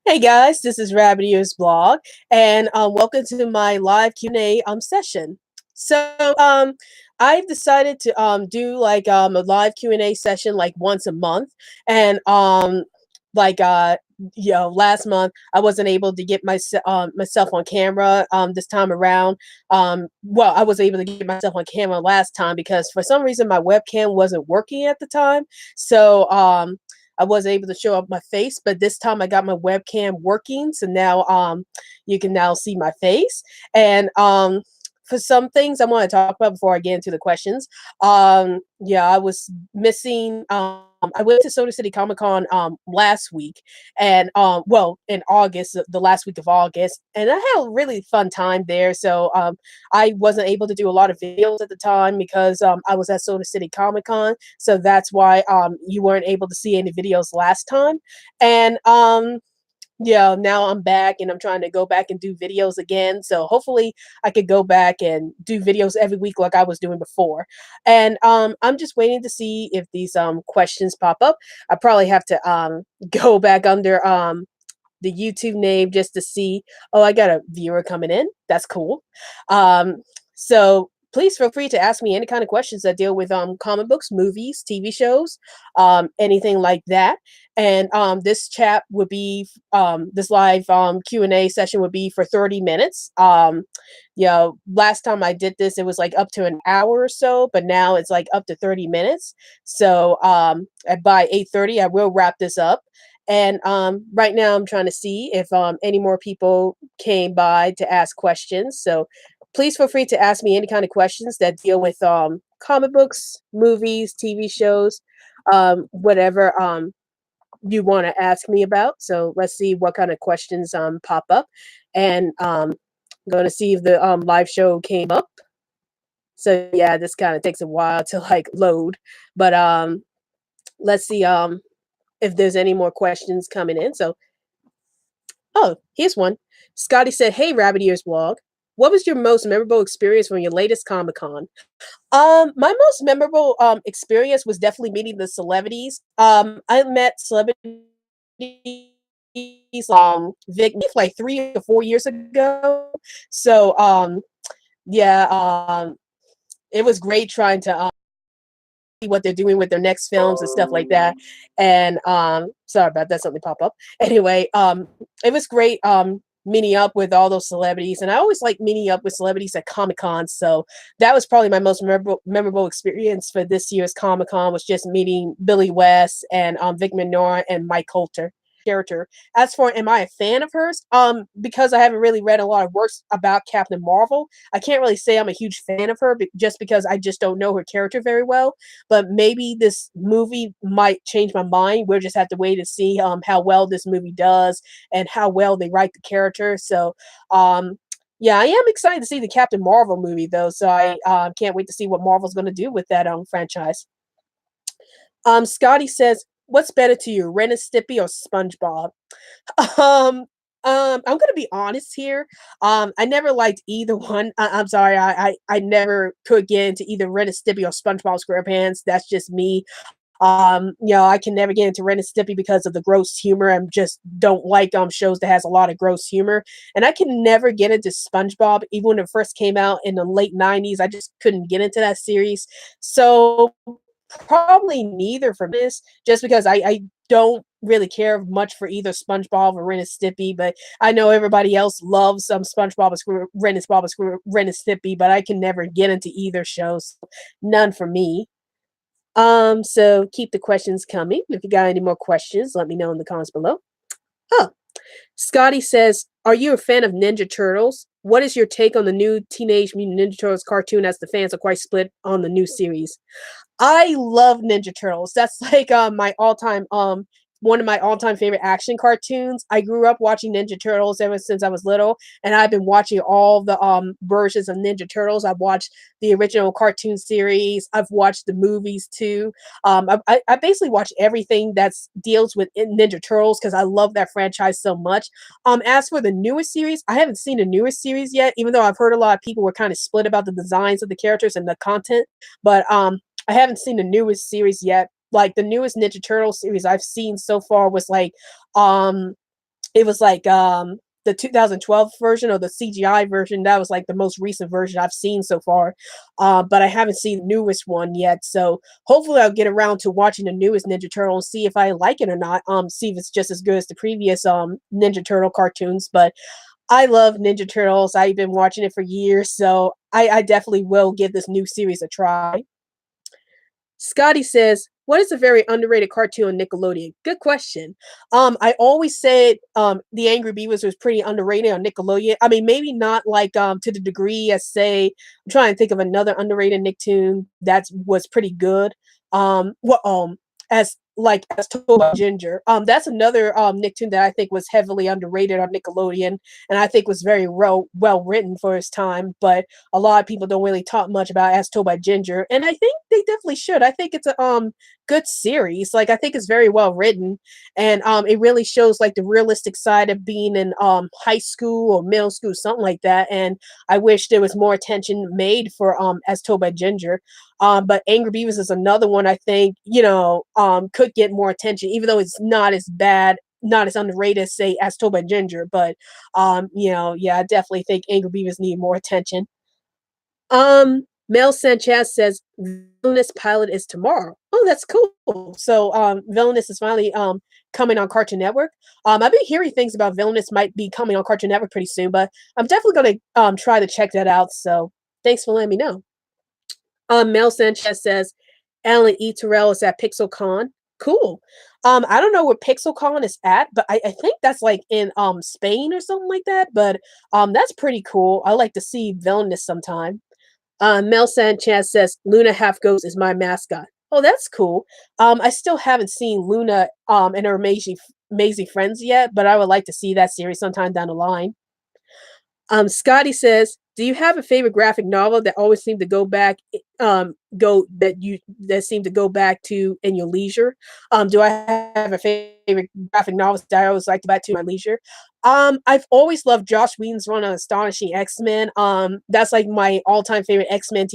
Hey guys, this is Rabbitearsblog, and welcome to my live Q&A session. So I've decided to do like a live Q&A session like once a month, and like last month I wasn't able to get myself on camera this time around. Well, I was able to get myself on camera last time because for some reason my webcam wasn't working at the time, so I was able to show up my face, but this time I got my webcam working, so now you can now see my face. And for some things I want to talk about before I get into the questions. Yeah, I was missing. I went to Soda City Comic Con last week, and well, in August, the last week of August, and I had a really fun time there. So I wasn't able to do a lot of videos at the time because I was at Soda City Comic Con, so that's why you weren't able to see any videos last time. And yeah, now I'm back and I'm trying to go back and do videos again. So hopefully I could go back and do videos every week like I was doing before. And I'm just waiting to see if these questions pop up. I probably have to go back under the YouTube name just to see. Oh, I got a viewer coming in. That's cool. So please feel free to ask me any kind of questions that deal with comic books, movies, TV shows, anything like that. And this chat would be this live Q&A session would be for 30 minutes. Last time I did this, it was like up to an hour or so, but now it's like up to 30 minutes. So by 8:30, I will wrap this up. And right now, I'm trying to see if any more people came by to ask questions. So please feel free to ask me any kind of questions that deal with comic books, movies, TV shows, whatever you want to ask me about. So let's see what kind of questions pop up. And I'm going to see if the live show came up. So yeah, this kind of takes a while to like load. But let's see if there's any more questions coming in. So, oh, here's one. Scotty said, "Hey, Rabbit Ears Blog, what was your most memorable experience from your latest Comic Con?" My most memorable experience was definitely meeting the celebrities. I met celebrities Vic like 3 or 4 years ago. So yeah, it was great trying to see what they're doing with their next films and stuff like that. And sorry about that, something pop up. Anyway, it was great meeting up with all those celebrities, and I always like meeting up with celebrities at Comic Con. So that was probably my most memorable experience for this year's Comic Con was just meeting Billy West and Vic Mignogna and Mike Coulter character. As for am I a fan of hers? Because I haven't really read a lot of works about Captain Marvel, I can't really say I'm a huge fan of her just because I just don't know her character very well. But maybe this movie might change my mind. We'll just have to wait and see how well this movie does and how well they write the character. So yeah, I am excited to see the Captain Marvel movie though. So I can't wait to see what Marvel's going to do with that franchise. Scotty says, "What's better to you, Ren and Stimpy or SpongeBob?" Um, I'm gonna be honest here. I never liked either one. I'm sorry, I never could get into either Ren and Stimpy or SpongeBob SquarePants. That's just me. I can never get into Ren and Stimpy because of the gross humor. I just don't like shows that has a lot of gross humor. And I can never get into SpongeBob, even when it first came out in the late '90s. I just couldn't get into that series. So probably neither for this, just because I don't really care much for either SpongeBob or Ren and Stimpy, but I know everybody else loves SpongeBob and Ren and Stimpy, but I can never get into either show. So none for me. So keep the questions coming. If you got any more questions, let me know in the comments below. Oh, Scotty says, "Are you a fan of Ninja Turtles? What is your take on the new Teenage Mutant Ninja Turtles cartoon as the fans are quite split on the new series?" I love Ninja Turtles. That's like my all-time one of my all-time favorite action cartoons. I grew up watching Ninja Turtles ever since I was little, and I've been watching all the versions of Ninja Turtles. I've watched the original cartoon series. I've watched the movies too. I basically watch everything that deals with Ninja Turtles because I love that franchise so much. As for the newest series, I haven't seen the newest series yet, even though I've heard a lot of people were kind of split about the designs of the characters and the content. But I haven't seen the newest series yet. Like the newest Ninja Turtle series I've seen so far was like it was like, the 2012 version or the CGI version, that was, like, the most recent version I've seen so far, but I haven't seen the newest one yet, so hopefully I'll get around to watching the newest Ninja Turtle and see if I like it or not, see if it's just as good as the previous, Ninja Turtle cartoons, but I love Ninja Turtles, I've been watching it for years, so I definitely will give this new series a try. Scotty says, "What is a very underrated cartoon on Nickelodeon?" Good question. I always said the Angry Beavers was pretty underrated on Nickelodeon. I mean, maybe not like to the degree as say I'm trying to think of another underrated Nicktoon that was pretty good. Well, as told by Ginger. That's another Nicktoon that I think was heavily underrated on Nickelodeon, and I think was very well written for its time. But a lot of people don't really talk much about As Told by Ginger, and I think they definitely should. I think it's a good series. Like I think it's very well written, and it really shows like the realistic side of being in high school or middle school, something like that. And I wish there was more attention made for As Told by Ginger. But Angry Beavers is another one I think could get more attention, even though it's not as bad. Not as underrated as say As Told by Ginger, but yeah, I definitely think Angry Beavers need more attention. Mel Sanchez says Villainous pilot is tomorrow. Oh, that's cool. So, Villainous is finally coming on Cartoon Network. I've been hearing things about Villainous might be coming on Cartoon Network pretty soon, but I'm definitely gonna try to check that out. So, thanks for letting me know. Mel Sanchez says Alan E. Terrell is at PixelCon. Cool. I don't know where PixelCon is at, but I think that's like in Spain or something like that. But that's pretty cool. I like to see Villainous sometime. Mel Sanchez says Luna Half Ghost is my mascot. Oh, that's cool. I still haven't seen Luna and her Maisie friends yet, but I would like to see that series sometime down the line. Scotty says, "Do you have a favorite graphic novel that always seem to go back, that seem to go back to in your leisure?" Do I have a favorite graphic novel that I always like to back to in my leisure? I've always loved Josh Whedon's run on Astonishing X-Men. That's like my all-time favorite X-Men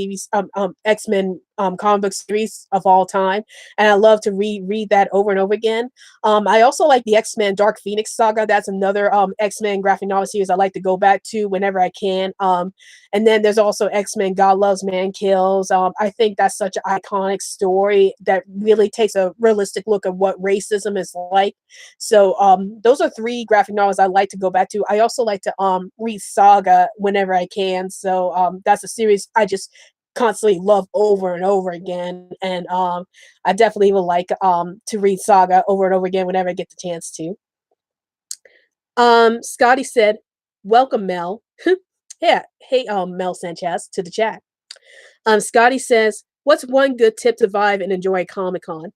comic book series of all time, and I love to read that over and over again. I also like the X-Men Dark Phoenix saga. That's another X-Men graphic novel series I like to go back to whenever I can. And then there's also X-Men God Loves, Man Kills. I think that's such an iconic story that really takes a realistic look at what racism is like. So those are three graphic novels I like to go back to. I also like to read Saga whenever I can. So that's a series I just constantly love over and over again. And I definitely would like to read Saga over and over again whenever I get the chance to. Scotty said, "Welcome, Mel." Yeah, hey, Mel Sanchez to the chat. Scotty says, "What's one good tip to vibe and enjoy Comic Con?"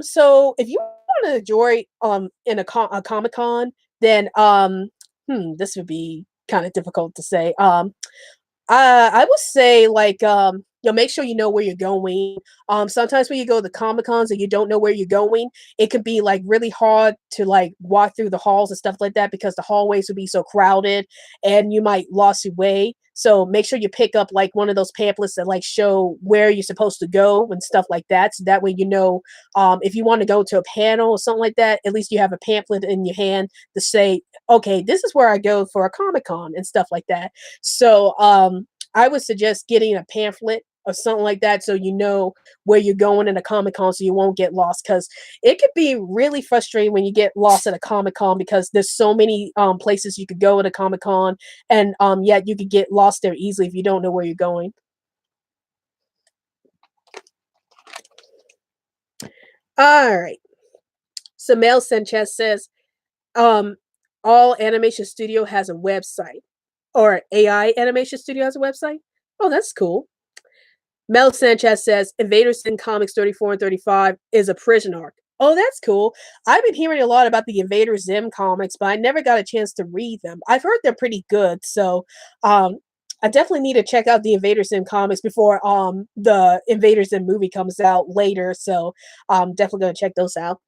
So if you want to enjoy in a Comic Con, then this would be kind of difficult to say. I would say like make sure you know where you're going. Sometimes when you go to Comic Cons and you don't know where you're going, it could be like really hard to like walk through the halls and stuff like that because the hallways would be so crowded and you might lost your way. So make sure you pick up like one of those pamphlets that like show where you're supposed to go and stuff like that. So that way you know if you want to go to a panel or something like that, at least you have a pamphlet in your hand to say, okay, this is where I go for a Comic Con and stuff like that. So I would suggest getting a pamphlet or something like that so you know where you're going in a Comic Con so you won't get lost because it could be really frustrating when you get lost at a Comic Con because there's so many places you could go at a Comic Con and yet you could get lost there easily if you don't know where you're going. All right. So Mel Sanchez says, um, all animation studio has a website or AI animation studio has a website. Oh, that's cool. Mel Sanchez says Invaders in Comics 34 and 35 is a prison arc. Oh, that's cool. I've been hearing a lot about the Invader Zim comics, but I never got a chance to read them. I've heard they're pretty good, so I definitely need to check out the Invader Zim comics before the Invader Zim movie comes out later. So I'm definitely gonna check those out.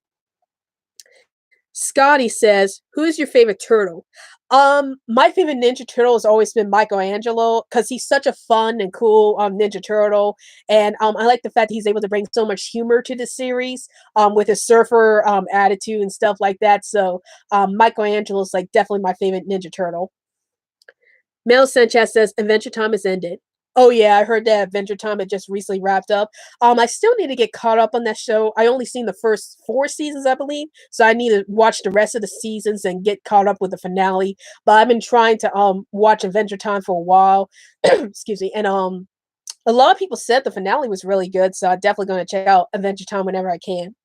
Scotty says, "Who is your favorite turtle?" My favorite Ninja Turtle has always been Michelangelo because he's such a fun and cool Ninja Turtle, and I like the fact that he's able to bring so much humor to the series with his surfer attitude and stuff like that. So Michelangelo is like definitely my favorite Ninja Turtle. Mel Sanchez says Adventure Time has ended. Oh yeah, I heard that Adventure Time had just recently wrapped up. I still need to get caught up on that show. I only seen the first 4 seasons, I believe, so I need to watch the rest of the seasons and get caught up with the finale. But I've been trying to watch Adventure Time for a while. Excuse me, and a lot of people said the finale was really good, so I'm definitely going to check out Adventure Time whenever I can.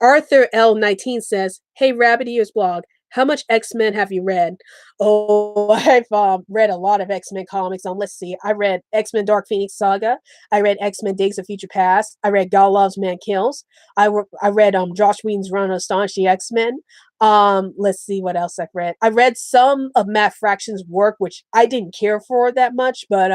Arthur L19 says, "Hey, Rabbitearsblog, how much X-Men have you read?" Oh, I've read a lot of X-Men comics. Let's see. I read X-Men Dark Phoenix Saga. I read X-Men Days of Future Past. I read God Loves, Man Kills. I read Josh Whedon's run of Astonishing X-Men. Let's see what else I've read. I read some of Matt Fraction's work, which I didn't care for that much, but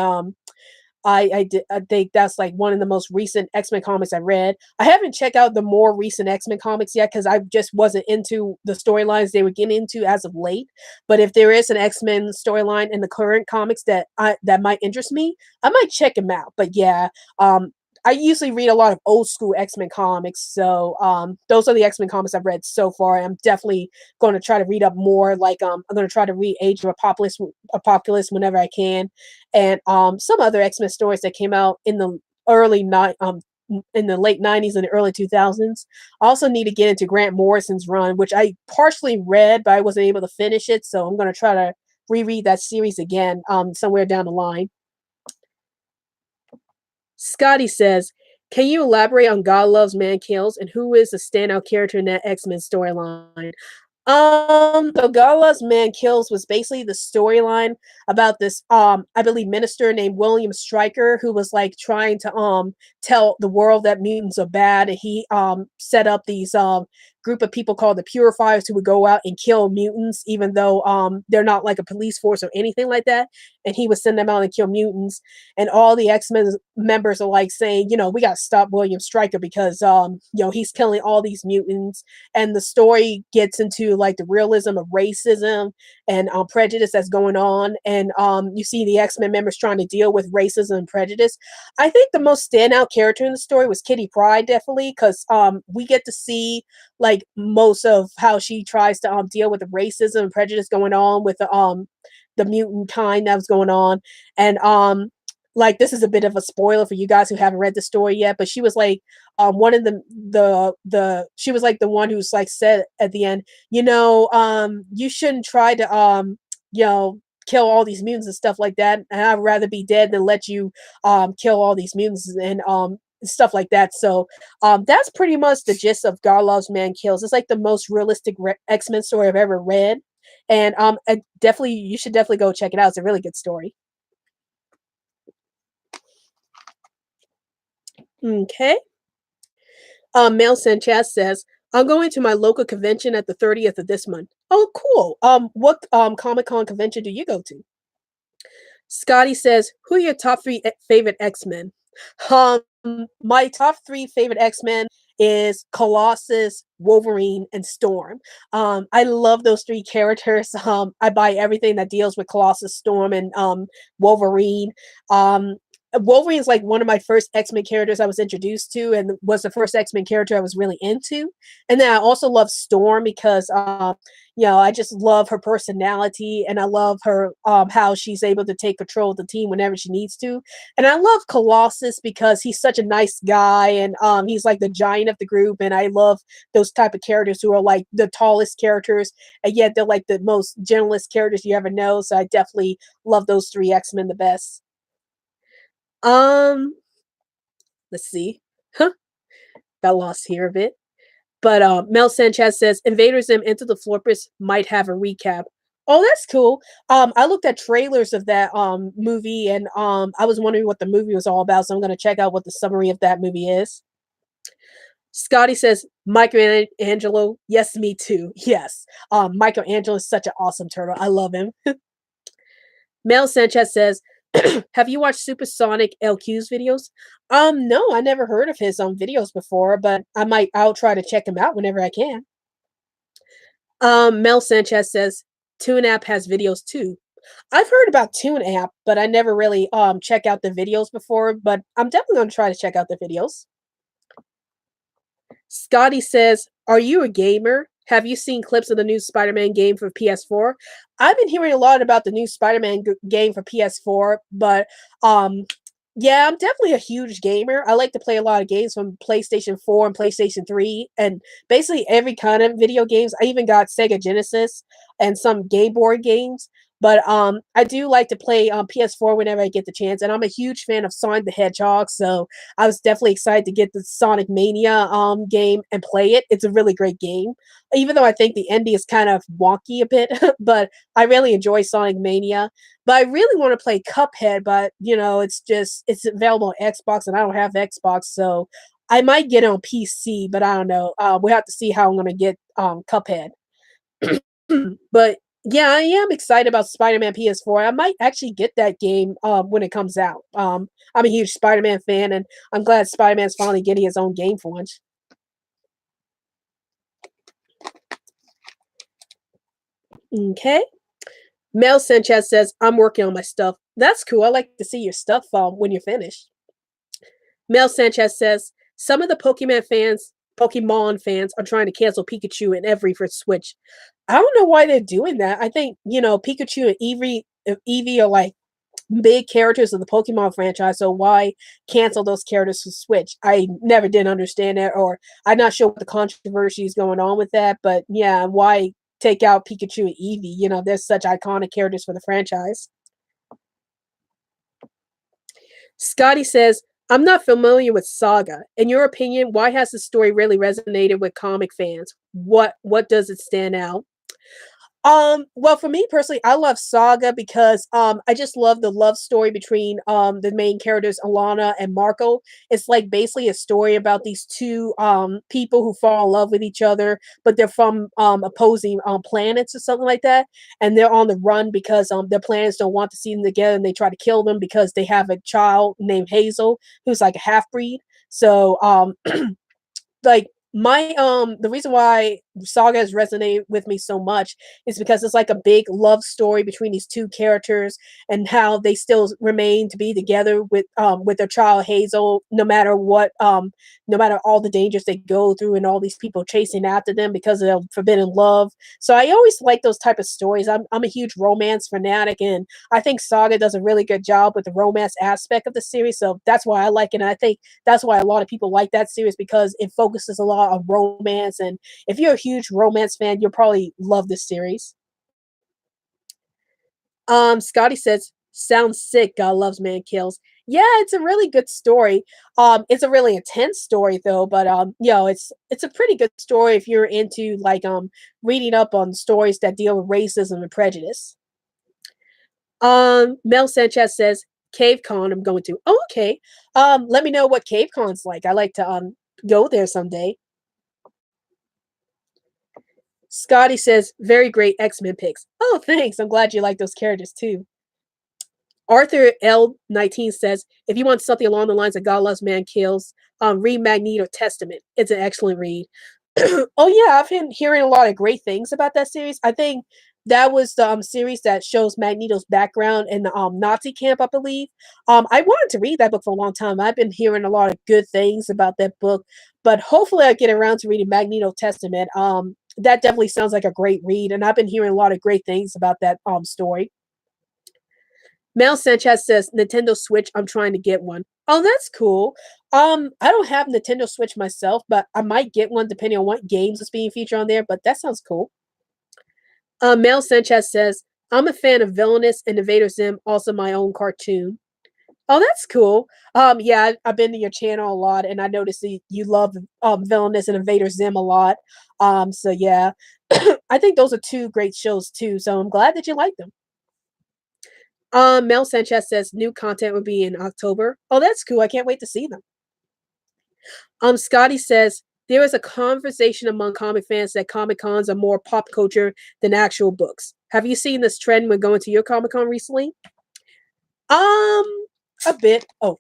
I think that's like one of the most recent X-Men comics I read. I haven't checked out the more recent X-Men comics yet because I just wasn't into the storylines they were getting into as of late. But if there is an X-Men storyline in the current comics that might interest me, I might check them out. But yeah, I usually read a lot of old school X-Men comics, so those are the X-Men comics I've read so far. I'm definitely going to try to read up more. Like I'm going to try to read Age of Apocalypse whenever I can, and some other X-Men stories that came out in the early in the late 90s and the early 2000s. I also need to get into Grant Morrison's run, which I partially read, but I wasn't able to finish it, so I'm going to try to reread that series again somewhere down the line. Scotty says, "Can you elaborate on God Loves, Man Kills, and who is the standout character in that X-Men storyline?" So God Loves, Man Kills was basically the storyline about this, I believe, minister named William Stryker who was like trying to tell the world that mutants are bad, and he set up these group of people called the Purifiers who would go out and kill mutants, even though they're not like a police force or anything like that. And he would send them out and kill mutants, and all the X-Men members are like saying, we got to stop William Stryker because he's killing all these mutants. And the story gets into like the realism of racism and prejudice that's going on, and you see the X-Men members trying to deal with racism and prejudice. I think the most standout character in the story was Kitty Pryde, definitely, because we get to see like most of how she tries to deal with the racism and prejudice going on with the mutant kind that was going on. And like, this is a bit of a spoiler for you guys who haven't read the story yet, but she was like one of the she was like the one who's like said at the end, you shouldn't try to kill all these mutants and stuff like that, and I'd rather be dead than let you kill all these mutants and stuff like that. So that's pretty much the gist of God Loves, Man Kills. It's like the most realistic X-Men story I've ever read, and you should definitely go check it out. It's a really good story. Okay. Mel Sanchez says, "I'm going to my local convention at the 30th of this month." Oh, cool. What Comic-Con convention do you go to? Scotty says, "Who are your top three favorite X-Men?" Um, my top three favorite X-Men is Colossus, Wolverine, and Storm. I love those three characters. I buy everything that deals with Colossus, Storm, and Wolverine. Um, Wolverine is like one of my first X-Men characters I was introduced to, and was the first X-Men character I was really into. And then I also love Storm because I just love her personality, and I love her how she's able to take control of the team whenever she needs to. And I love Colossus because he's such a nice guy, and he's like the giant of the group, and I love those type of characters who are like the tallest characters, and yet they're like the most gentlest characters you ever know. So I definitely love those three X-Men the best. Um, let's see. Huh, got lost here a bit. But Mel Sanchez says Invader Zim Into the Fortress might have a recap. Oh, that's cool. I looked at trailers of that movie, and I was wondering what the movie was all about, so I'm gonna check out what the summary of that movie is. Scotty says Michelangelo. Yes, me too. Yes. Michelangelo is such an awesome turtle. I love him. Mel Sanchez says, "Have you watched Supersonic LQ's videos?" No, I never heard of his videos before, but I'll try to check him out whenever I can. Mel Sanchez says, "TuneApp has videos too." I've heard about TuneApp, but I never really, check out the videos before, but I'm definitely gonna try to check out the videos. Scotty says, "Are you a gamer? Have you seen clips of the new Spider-Man game for PS4?" I've been hearing a lot about the new Spider-Man game for PS4, but yeah, I'm definitely a huge gamer. I like to play a lot of games from PlayStation 4 and PlayStation 3, and basically every kind of video games. I even got Sega Genesis and some Game Boy games. But I do like to play PS4 whenever I get the chance, and I'm a huge fan of Sonic the Hedgehog. So I was definitely excited to get the Sonic Mania game and play it. It's a really great game, even though I think the ending is kind of wonky a bit. But I really enjoy Sonic Mania. But I really want to play Cuphead, but it's available on Xbox, and I don't have Xbox, so I might get it on PC, but I don't know. We have to see how I'm gonna get Cuphead. But yeah, I am excited about Spider-Man PS4. I might actually get that game when it comes out. I'm a huge Spider-Man fan, and I'm glad Spider-Man's finally getting his own game for once. Okay. Mel Sanchez says, "I'm working on my stuff." That's cool. I like to see your stuff when you're finished. Mel Sanchez says, "Some of the Pokemon fans are trying to cancel Pikachu and Every for Switch. I don't know why they're doing that. I think, Pikachu and Eevee are like big characters of the Pokemon franchise, so why cancel those characters for Switch? I never did understand that, or I'm not sure what the controversy is going on with that, but yeah, why take out Pikachu and Eevee? They're such iconic characters for the franchise. Scotty says, "I'm not familiar with Saga. In your opinion, why has the story really resonated with comic fans? What does it stand out?" Well, for me personally, I love Saga because I just love the love story between the main characters Alana and Marco. It's like basically a story about these two people who fall in love with each other, but they're from opposing planets or something like that, and they're on the run because their planets don't want to see them together, and they try to kill them because they have a child named Hazel who's like a half breed. So like my the reason why Saga has resonated with me so much is because it's like a big love story between these two characters and how they still remain to be together with their child Hazel, no matter what, no matter all the dangers they go through and all these people chasing after them because of their forbidden love. So I always like those type of stories. I'm a huge romance fanatic, and I think Saga does a really good job with the romance aspect of the series. So that's why I like it, and I think that's why a lot of people like that series because it focuses a lot on romance. And if you're a huge romance fan, you'll probably love this series. Scotty says, "Sounds sick. God loves man kills." Yeah, it's a really good story. It's a really intense story though, but it's a pretty good story if you're into like reading up on stories that deal with racism and prejudice. Mel Sanchez says, "CaveCon, I'm going to." Oh, okay. Let me know what CaveCon's like. I like to go there someday. Scotty says, "Very great X-Men picks." Oh, thanks. I'm glad you like those characters too. Arthur L19 says, "If you want something along the lines of God Loves Man Kills, read Magneto Testament. It's an excellent read." Oh yeah, I've been hearing a lot of great things about that series. I think that was the series that shows Magneto's background in the Nazi camp, I believe. I wanted to read that book for a long time. I've been hearing a lot of good things about that book, but hopefully I get around to reading Magneto Testament. That definitely sounds like a great read, and I've been hearing a lot of great things about that story. Mel Sanchez says, "Nintendo Switch, I'm trying to get one." Oh, that's cool. I don't have Nintendo Switch myself, but I might get one depending on what games is being featured on there, but that sounds cool. Mel Sanchez says, "I'm a fan of Villainous and Invader Zim, also my own cartoon." Oh, that's cool. Yeah, I've been to your channel a lot, and I noticed that you love Villainous and Invader Zim a lot. So yeah, I think those are two great shows too. So I'm glad that you like them. Mel Sanchez says new content will be in October. Oh, that's cool. I can't wait to see them. Scotty says there is a conversation among comic fans that Comic Cons are more pop culture than actual books. Have you seen this trend when going to your Comic Con recently? Um, a bit. Oh,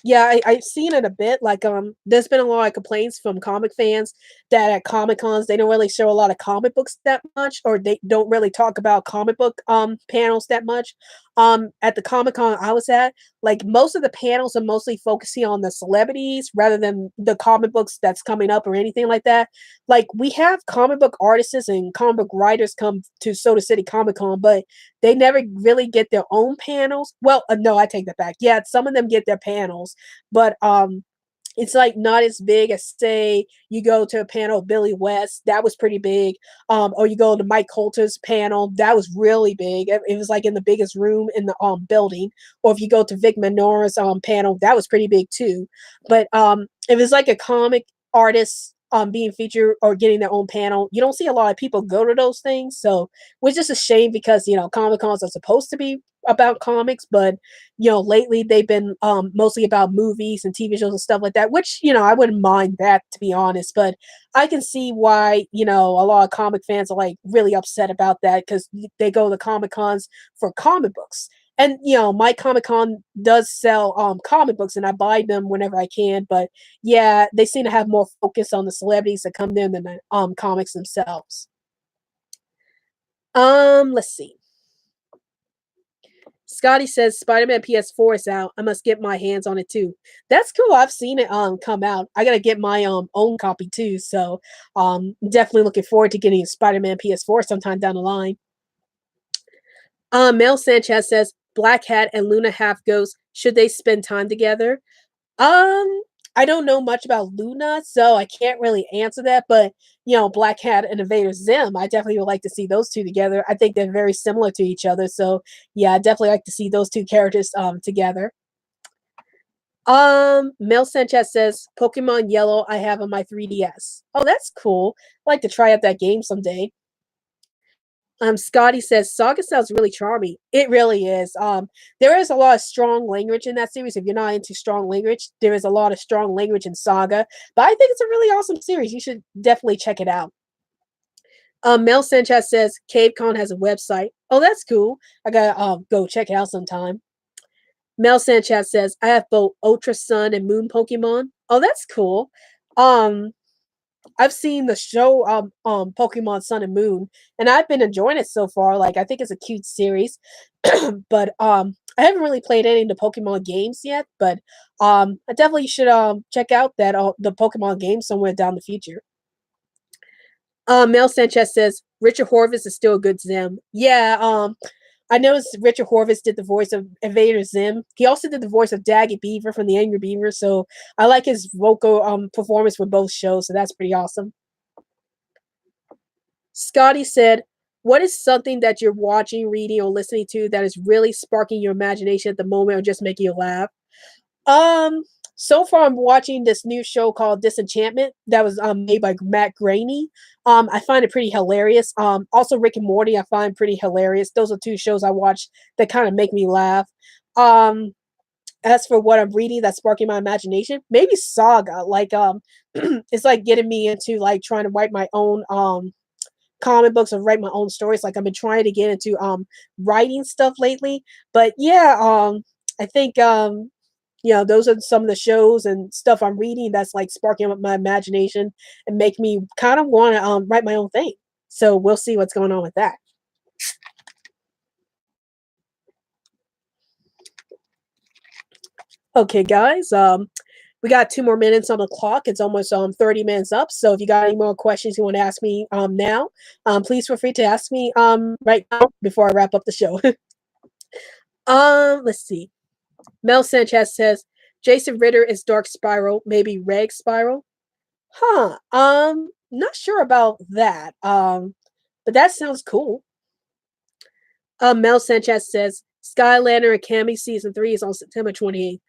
Yeah, I've seen it a bit, like, there's been a lot of complaints from comic fans that at Comic Cons, they don't really show a lot of comic books that much, or they don't really talk about comic book, panels that much. At the Comic Con I was at, like, most of the panels are mostly focusing on the celebrities rather than the comic books that's coming up or anything like that. Like, we have comic book artists and comic book writers come to Soda City Comic Con, but they never really get their own panels. Well, no, I take that back. Yeah, some of them get their panels, but it's like not as big as say you go to a panel of Billy West, that was pretty big. Or you go to Mike Coulter's panel, that was really big. It was like in the biggest room in the building. Or if you go to Vic Minora's panel, that was pretty big too. But if it's like a comic artist being featured or getting their own panel, you don't see a lot of people go to those things. So which is a shame because Comic Cons are supposed to be about comics, but lately they've been mostly about movies and TV shows and stuff like that, which, I wouldn't mind that to be honest, but I can see why, a lot of comic fans are like really upset about that because they go to Comic Cons for comic books. And my Comic Con does sell comic books and I buy them whenever I can, but yeah, they seem to have more focus on the celebrities that come in than the comics themselves. Let's see. Scotty says Spider-Man PS4 is out. I must get my hands on it too. That's cool. I've seen it come out. I gotta get my own copy too. So definitely looking forward to getting Spider-Man PS4 sometime down the line. Mel Sanchez says Black Hat and Luna Half Ghost, should they spend time together? Um, I don't know much about Luna, so I can't really answer that, but, Black Cat and Invader Zim, I definitely would like to see those 2 together. I think they're very similar to each other, so, yeah, I definitely like to see those 2 characters, together. Mel Sanchez says, "Pokemon Yellow I have on my 3DS." Oh, that's cool. I'd like to try out that game someday. Scotty says Saga sounds really charming. It really is. There is a lot of strong language in that series. If you're not into strong language, there is a lot of strong language in Saga. But I think it's a really awesome series. You should definitely check it out. Mel Sanchez says CaveCon has a website. Oh, that's cool. I gotta go check it out sometime. Mel Sanchez says I have both Ultra Sun and Moon Pokemon. Oh, that's cool. Um, I've seen the show Pokemon Sun and Moon, and I've been enjoying it so far. Like I think it's a cute series, but I haven't really played any of the Pokemon games yet. But I definitely should check out that the Pokemon game somewhere down the future. Mel Sanchez says Richard Horvitz is still a good Zim. Yeah, I noticed Richard Horvitz did the voice of Invader Zim. He also did the voice of Daggy Beaver from the Angry Beaver, so I like his vocal performance for both shows, so that's pretty awesome. Scotty said, "What is something that you're watching, reading, or listening to that is really sparking your imagination at the moment or just making you laugh?" Um, so far I'm watching this new show called Disenchantment that was made by Matt Groening. I find it pretty hilarious. Also Rick and Morty I find pretty hilarious. Those are 2 shows I watch that kind of make me laugh. Um, as for what I'm reading that's sparking my imagination, maybe Saga. Like it's like getting me into like trying to write my own comic books or write my own stories. Like I've been trying to get into writing stuff lately. But yeah, I think those are some of the shows and stuff I'm reading that's like sparking up my imagination and make me kind of want to write my own thing. So we'll see what's going on with that. Okay, guys. We got 2 more minutes on the clock. It's almost 30 minutes up. So if you got any more questions you want to ask me now, please feel free to ask me right now before I wrap up the show. Let's see. Mel Sanchez says Jason Ritter is Dark Spiral, maybe Reg Spiral. Huh. Not sure about that. But that sounds cool. Mel Sanchez says Skylander Academy season 3 is on September 28th.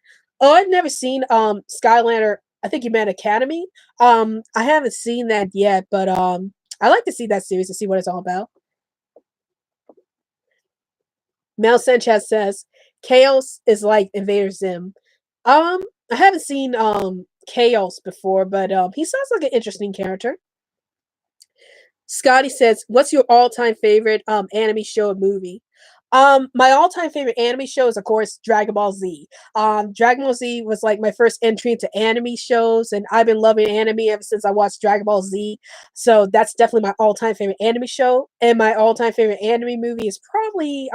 Oh, I've never seen Skylander. I think you meant Academy. I haven't seen that yet, but I like to see that series to see what it's all about. Mel Sanchez says Chaos is like Invader Zim. I haven't seen Chaos before, but he sounds like an interesting character. Scotty says, "What's your all-time favorite anime show or movie?" My all-time favorite anime show is, of course, Dragon Ball Z. Dragon Ball Z was like my first entry into anime shows, and I've been loving anime ever since I watched Dragon Ball Z. So that's definitely my all-time favorite anime show. And my all-time favorite anime movie is probably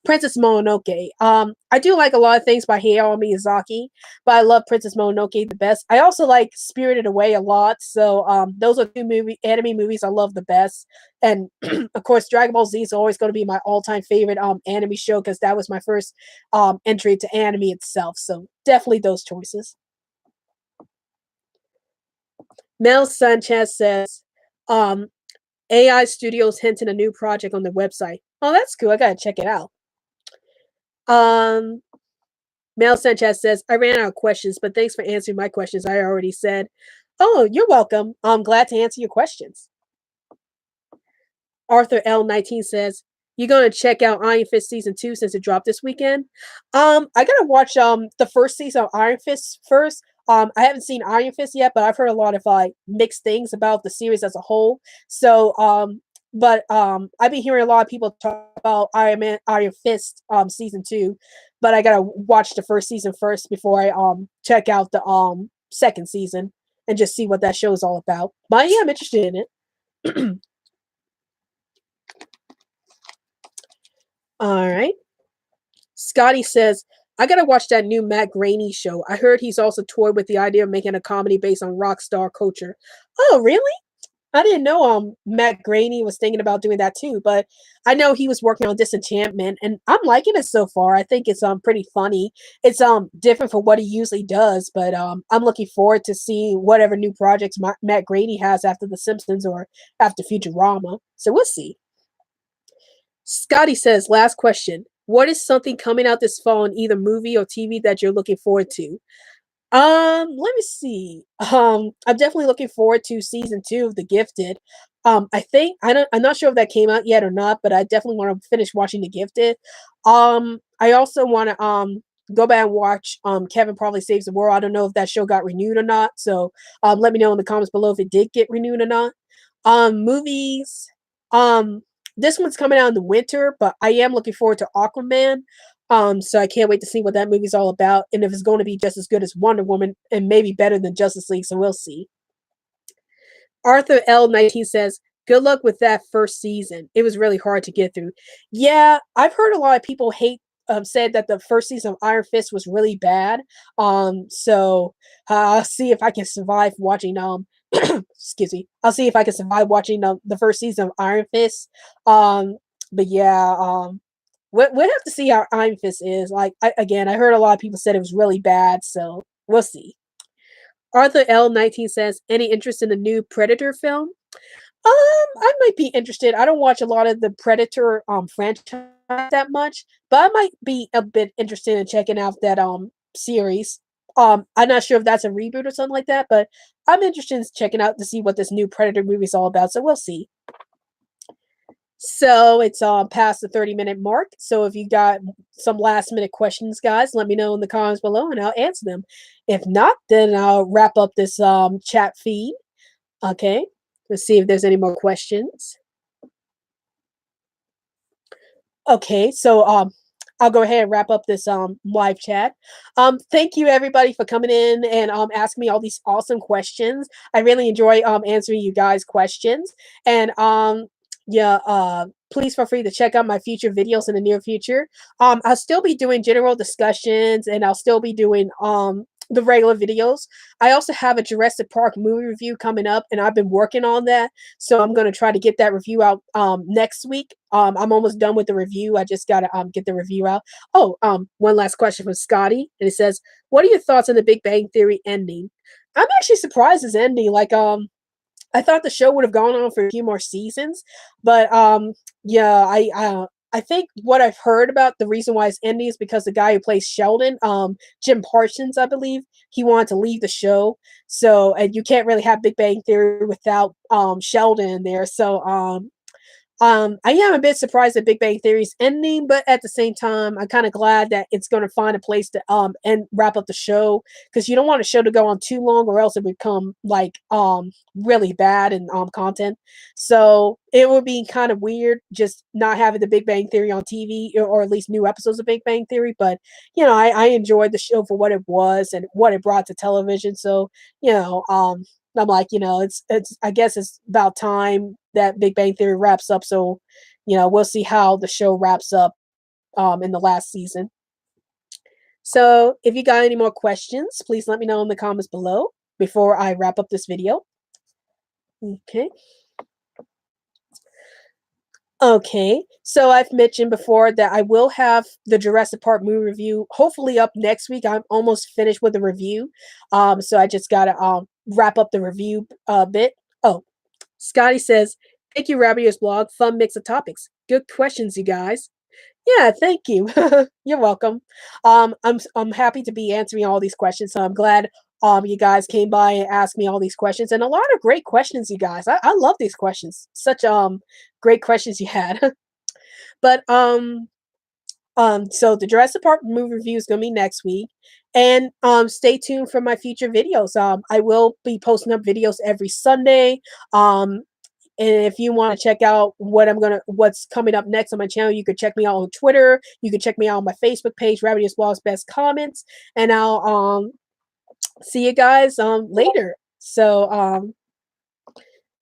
Princess Mononoke. I do like a lot of things by Hayao Miyazaki, but I love Princess Mononoke the best. I also like Spirited Away a lot. So those are two anime movies I love the best. And of course, Dragon Ball Z is always going to be my all-time favorite anime show because that was my first entry to anime itself. So definitely those choices. Mel Sanchez says, um, AI Studios hinting a new project on their website. Oh, that's cool. I gotta check it out. Um, Mel Sanchez says, I ran out of questions, but thanks for answering my questions. I already said, oh, you're welcome. I'm glad to answer your questions. Arthur L19 says, "You gonna check out Iron Fist season 2 since it dropped this weekend?" I gotta watch the first season of Iron Fist first. I haven't seen Iron Fist yet, but I've heard a lot of like mixed things about the series as a whole. So I've been hearing a lot of people talk about Iron Fist season 2, but I gotta watch the first season first before I check out the second season and just see what that show is all about. But yeah, I'm interested in it. All right. Scotty says, I gotta watch that new Matt Groening show. I heard he's also toyed with the idea of making a comedy based on rock star culture. Oh, really? I didn't know Matt Groening was thinking about doing that too, but I know he was working on Disenchantment and I'm liking it so far. I think it's pretty funny. It's different from what he usually does, but I'm looking forward to seeing whatever new projects Matt Groening has after The Simpsons or after Futurama. So we'll see. Scotty says, last question. What is something coming out this fall in either movie or TV that you're looking forward to? Let me see. I'm definitely looking forward to season 2 of The Gifted. I'm not sure if that came out yet or not, but I definitely want to finish watching The Gifted. I also want to go back and watch Kevin Probably Saves the World. I don't know if that show got renewed or not, so let me know in the comments below if it did get renewed or not. Movies. Um, this one's coming out in the winter, but I am looking forward to Aquaman. So I can't wait to see what that movie's all about and if it's going to be just as good as Wonder Woman and maybe better than Justice League, so we'll see. Arthur L19 says, good luck with that first season. It was really hard to get through. Yeah, I've heard a lot of people said that the first season of Iron Fist was really bad. So I'll see if I can survive watching excuse me. I'll see if I can survive watching the first season of Iron Fist. But yeah, we'll have to see how Iron Fist is. Like I heard a lot of people said it was really bad, so we'll see. Arthur L19 says, any interest in the new Predator film? I might be interested. I don't watch a lot of the Predator franchise that much, but I might be a bit interested in checking out that series. I'm not sure if that's a reboot or something like that, but I'm interested in checking out to see what this new Predator movie is all about. So we'll see. So it's past the 30-minute mark. So if you got some last minute questions, guys, let me know in the comments below and I'll answer them. If not, then I'll wrap up this chat feed. Okay. Let's see if there's any more questions. Okay, so I'll go ahead and wrap up this live chat. Thank you everybody for coming in and asking me all these awesome questions. I really enjoy answering you guys' questions. And yeah, please feel free to check out my future videos in the near future. I'll still be doing general discussions and I'll still be doing the regular videos. I also have a Jurassic Park movie review coming up and I've been working on that. So I'm going to try to get that review out next week. I'm almost done with the review. I just got to get the review out. Oh, one last question from Scotty. And it says, what are your thoughts on the Big Bang Theory ending? I'm actually surprised it's ending. Like, I thought the show would have gone on for a few more seasons, but yeah, I think what I've heard about the reason why it's ending is because the guy who plays Sheldon, Jim Parsons, I believe, he wanted to leave the show. So, and you can't really have Big Bang Theory without Sheldon in there. So, I am a bit surprised that Big Bang Theory's ending, but at the same time, I'm kind of glad that it's going to find a place to and wrap up the show because you don't want a show to go on too long or else it would become like really bad in content. So it would be kind of weird just not having the Big Bang Theory on TV or at least new episodes of Big Bang Theory. But I enjoyed the show for what it was and what it brought to television. So you know um I'm like, it's I guess it's about time that Big Bang Theory wraps up. So, we'll see how the show wraps up in the last season. So, if you got any more questions, please let me know in the comments below before I wrap up this video. Okay. Okay, so I've mentioned before that I will have the Jurassic Park movie review hopefully up next week. I'm almost finished with the review. So I just gotta wrap up the review bit. Oh, Scotty says, "Thank you, Rabbitearsblog. Fun mix of topics. Good questions, you guys." Yeah, thank you. You're welcome. I'm happy to be answering all these questions. So I'm glad you guys came by and asked me all these questions and a lot of great questions, you guys. I love these questions. Such great questions you had. But so the Jurassic Park movie review is gonna be next week. And stay tuned for my future videos. I will be posting up videos every Sunday. Um and if you want to check out what's coming up next on my channel, you could check me out on Twitter. You can check me out on my Facebook page, Rabbitearsblog's Best Comments, and I'll see you guys later. So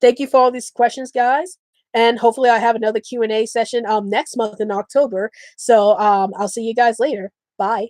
thank you for all these questions, guys, and hopefully I have another Q&A session next month in October. So I'll see you guys later. Bye.